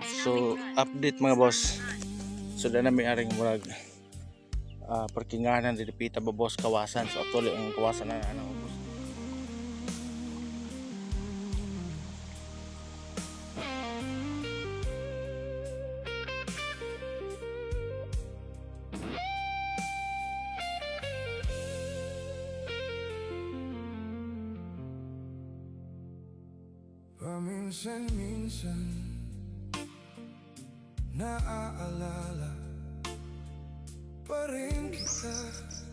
So update mga boss. So na may aring murag parkinganan dito pita ba boss kawasan. So actually ang kawasan na ano boss. Paminsan-minsan naaalala pa rin kita.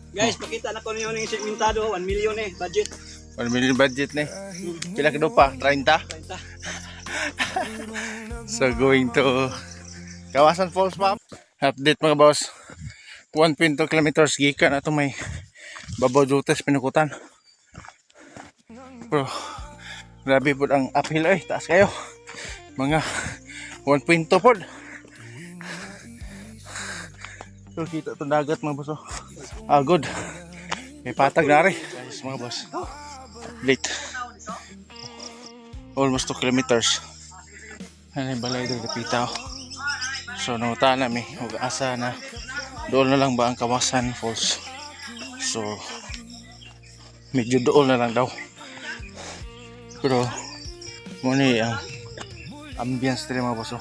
Guys, pakita na ko niyo yung segmentado, 1 million budget. 1 million budget ni. Pila ka pa? 30? 30. So going to Kawasan Falls ma'am. Update mga boss. 1.2 kilometers gikan ato may babaw jutes pinukutan. Bro, grabe po ang uphill ay taas kayo. Mga 1.2 po. So kita itong dagat mga boss. Good. May patag na rin. Guys mga boss. Late. Almost 2 kilometers. Ano yung balay doon napita. So nauta na may asa na doon na lang ba ang Kawasan Falls. So medyo doon na lang daw. Pero muna ang ambience rin mga boss.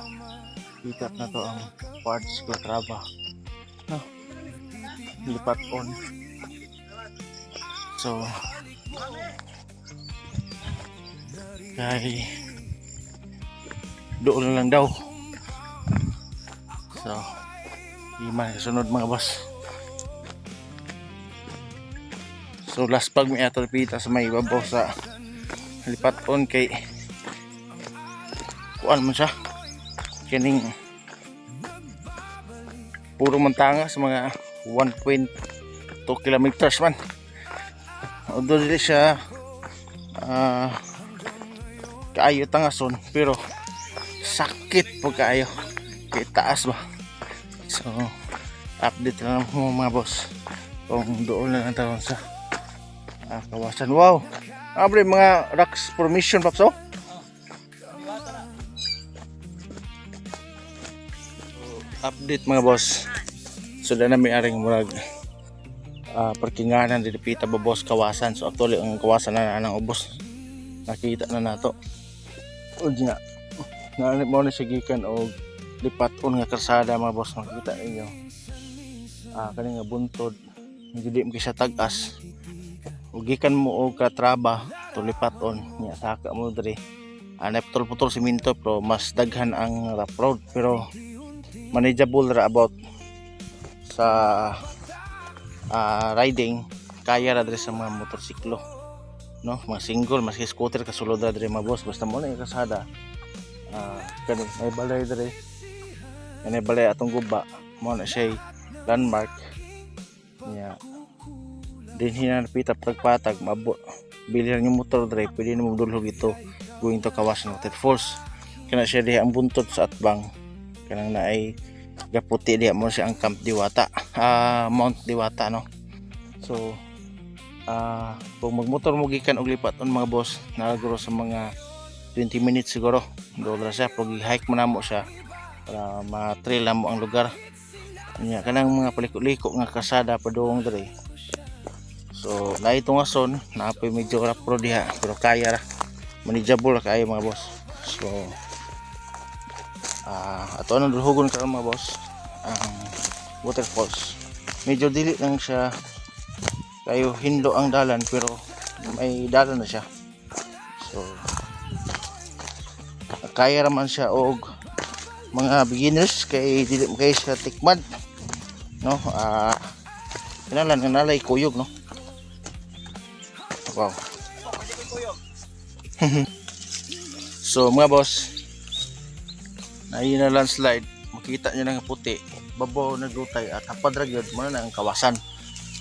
Kita na to ang parts ko traba. No. Lipat on. So kay doon na lang daw. So iman kasunod mga boss. So last pag may ato pita sa may ibabaw sa lipat on kay kuan mo siya kining puro mantanga sa mga 1.2 kilometers man. Although dili siya kaayo tangason pero sakit po kaayo kay taas ba. So update na lang mo mga boss kung doon na lang tawon sa Kawasan. Wow, abre mga rocks formation paps oh. Update mga boss. So na may aring murag parkinganan dito pita ba boss Kawasan. So actually ang Kawasan na nang ubos. Nakita na nato. O nga. Naanip mo na sigikan o lipat on nga karsada mga boss. Makita ninyo. Kani nga buntod. Hindi mo kisa tag-as. Ugikan mo og katraba to lipat on. Nya saka mo diri. Anep putol siminto pero mas daghan ang rough road pero manageable ra about sa riding kaya ra diri sa mga motorsiklo no mga single maski scooter kasulod ra diri mga boss basta mo na kasada kani may balay diri kani balay atong guba mo na siya landmark nya din hinapita pagpatag mabo bilhan yung motor diri pwede na magdulhog ito going to Kawasan Waterfalls kana siya diha ang buntot sa atbang kanang na ay gaputi diha mo siya ang Camp Diwata Mount Diwata no. So kung magmotor mo gikan og lipat on mga boss naguro sa mga 20 minutes siguro doon siya pag hike mo na mo siya para ma-trail na mo ang lugar nya kanang mga paliko-liko nga kasada padung diri. So lahi tungason naapoy medyo rough road diha pero kaya ra manageable kaayo mga boss. So ato nang dulhugon karon mga boss ang waterfalls. Medyo dili lang siya kayo hinlo ang dalan pero may dalan na siya. So kaya raman siya og mga beginners kay dili kay siya tikmad no. Kinalan nga nalay kuyog no. Wow. So mga boss na landslide makita nyo ng puti babaw na gutay at hapad ra gyud mo na ang Kawasan.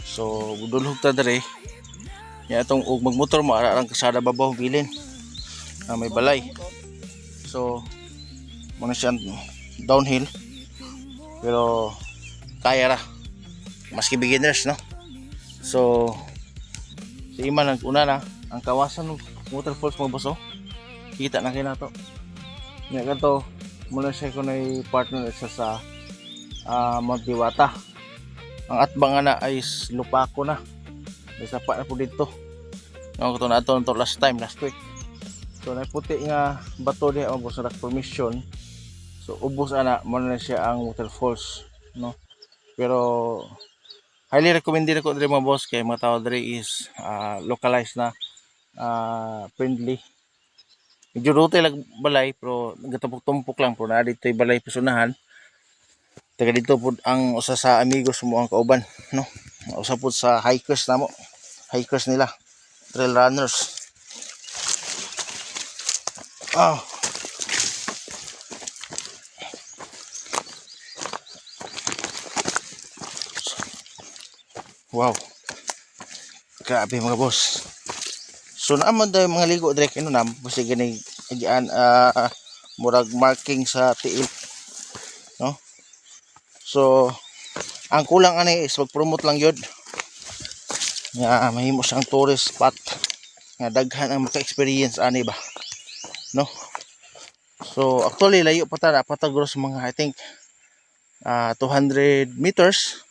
So budulhog ta diri nya atong og magmotor mo ara ang kasada babaw bilin may balay. So mo na siya downhill pero kaya ra maski beginners no. So si Iman ang una na ang Kawasan Waterfalls mga boss oh. Kita na kay nato nya kanto muna siya ko na partner isa sa Mount Diwata. Ang atbang na ay Lupako na. May sapa na po dito. Ang ito na ito last week. So naiputi nga bato diha ang sa permission. So ubos ana mo na siya ang waterfalls, no. Pero highly recommended ko diri mga boss kay mga tao diri is localized na friendly. Medyo rote lang balay pero nagatumpok-tumpok lang po na dito balay pisunahan. Taga dito po ang usa sa amigos mo ang kauban, no. Usa po sa hikers namo. Hikers nila, trail runners. Wow. Grabe mga boss. So naman daw mga ligo direk ino nam kasi gani agian murag marking sa tiil, no. So ang kulang ani is mag-promote lang yun nga mahimo siyang tourist spot nga daghan ang maka-experience ani ba, no. So actually layo pa ta patagros mga I think 200 meters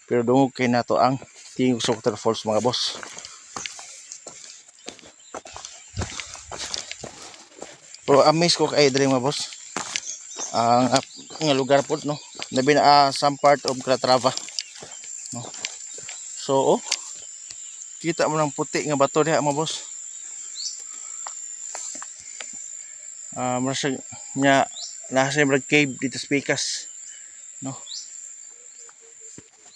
pero dungog kay nato ang Tingog sa waterfalls mga boss. Pero amaze ko kay diri mga boss ang nga lugar po, no. Labi na some part of Calatrava, no. So kita mo ng puti nga bato diha mga boss. Marasa nya nasa yung cave dito sa Picas, no.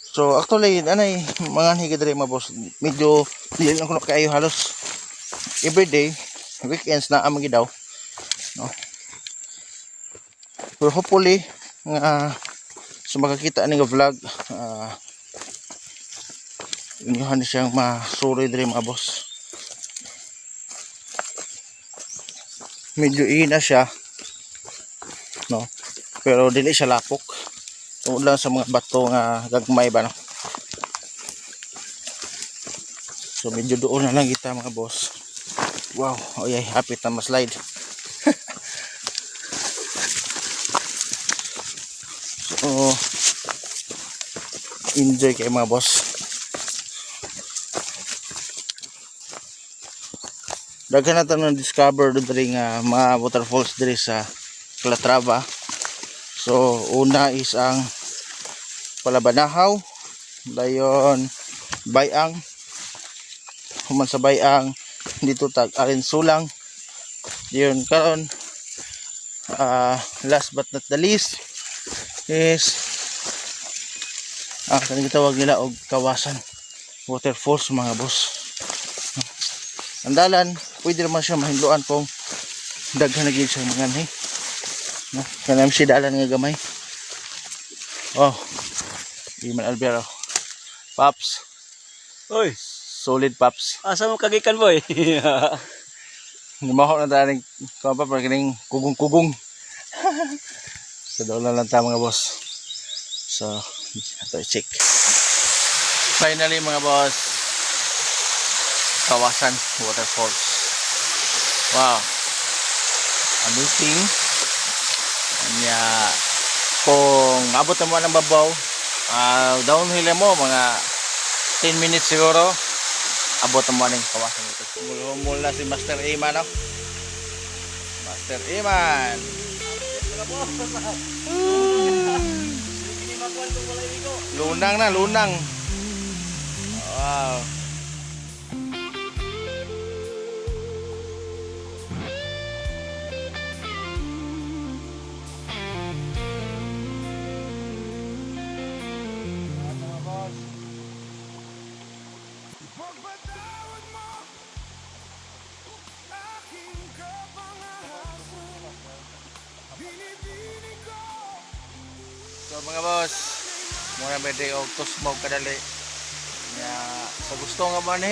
So actually anay mga higadre mga boss medyo dili lang kuno kaayo halos everyday weekends na amagi daw, no. Pero hopefully nga so makakita ni nga vlog inyohan siyang masuri diri mga boss. Medyo ina siya, no, pero dili siya lapok tungod lang sa mga bato nga gagmay ba, no. So medyo doon na lang kita mga boss. Wow, oyay hapit na ma-slide. So enjoy kayo mga boss. Daghan natin na discover diri nga mga waterfalls diri sa Calatrava. So una is ang Palabanahaw, dayon Bayang, human sa Bayang dito tag Alinsulang. Yun karon last but not the least is kanang gitawag nila og Kawasan Waterfalls mga boss. Ang dalan pwede naman siya mahindluan kung daghan na gyud siya manganhi, no. Kanang si dalan nga gamay. Oh, Iman Albiero Paps, Oy, solid Paps. asa mo kagikan boy? Lumaho na tayo kung pa para kining kugong-kugong. So doon lang ta mga boss. So ito check. Finally mga boss, Kawasan Waterfalls. Wow, amazing. Anya kung abot naman ng babaw, downhill mo mga 10 minutes siguro abot naman ng Kawasan Waterfalls. Humul na si Master Iman, no? Master Iman. Lunang na, lunang. Wow. Pagpatawad mo aking kapangahasan, binibining ko. So mga boss, muna pwede og tusmog kadali. Ya, sa gusto nga man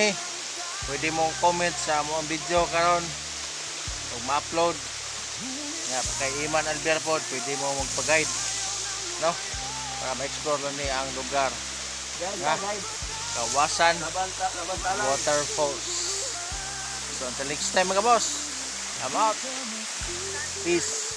pwede mo comment sa mo ang video karon o ma-upload. Ya, kay Iman Albiero pod, pwede mo magpa-guide, no? Para ma-explore lang ni ang lugar. Nga, Kawasan Waterfalls. So until next time mga boss, I'm out. Peace.